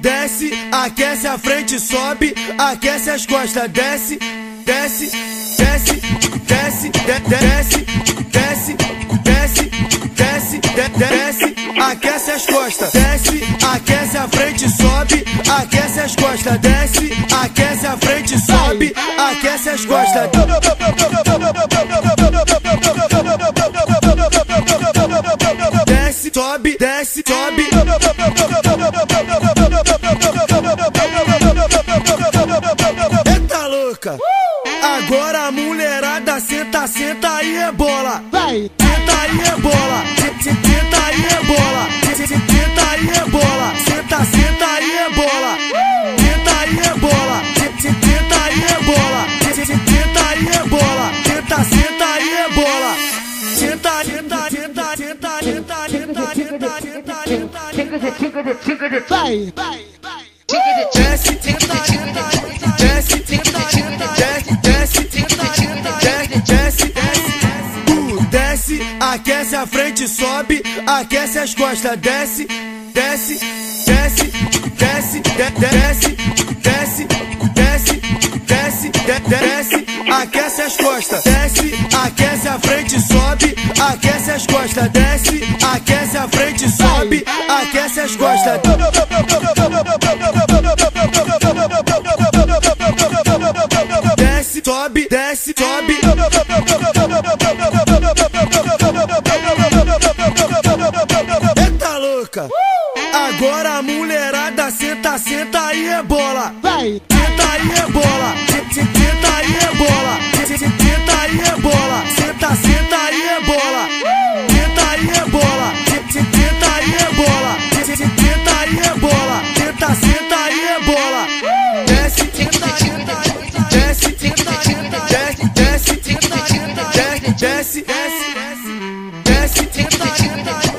Desce, aquece a frente, sobe, aquece as costas, desce, desce, desce, desce, desce, desce, desce, desce, desce, aquece as costas, desce, aquece a frente, sobe, aquece as costas, desce, aquece a frente, sobe, aquece as costas. Desce, sobe, desce, sobe. Eita louca! Agora a mulherada senta, senta e rebola. Vai! Senta e rebola. Senta e rebola. Senta e rebola. Senta, senta e rebola. Senta e rebola. Senta e rebola. Senta e rebola. Senta, senta e rebola. Senta, senta, senta, senta, senta, senta, senta, senta, senta. Vai! Desce, senta, senta, desce, senta, senta, desce, senta, senta, desce, desce. Desce, aquece a frente, sobe, aquece as costas, desce, desce, desce, desce, desce, desce, desce, desce, desce, aquece as costas, desce, aquece a frente, sobe, aquece as costas, desce, aquece a frente, sobe, aquece as costas. Desce, sobe, desce, sobe. Eita louca! Agora a mulherada senta, senta e rebola. Vai! Senta e rebola. Senta e rebola. Senta e rebola. Senta, senta e rebola. Senta e rebola. Senta e rebola. Senta e rebola. Senta, senta e rebola. Desce, senta, senta, desce, senta, senta, desce, senta, senta, desce, desce, desce, desce, senta, senta.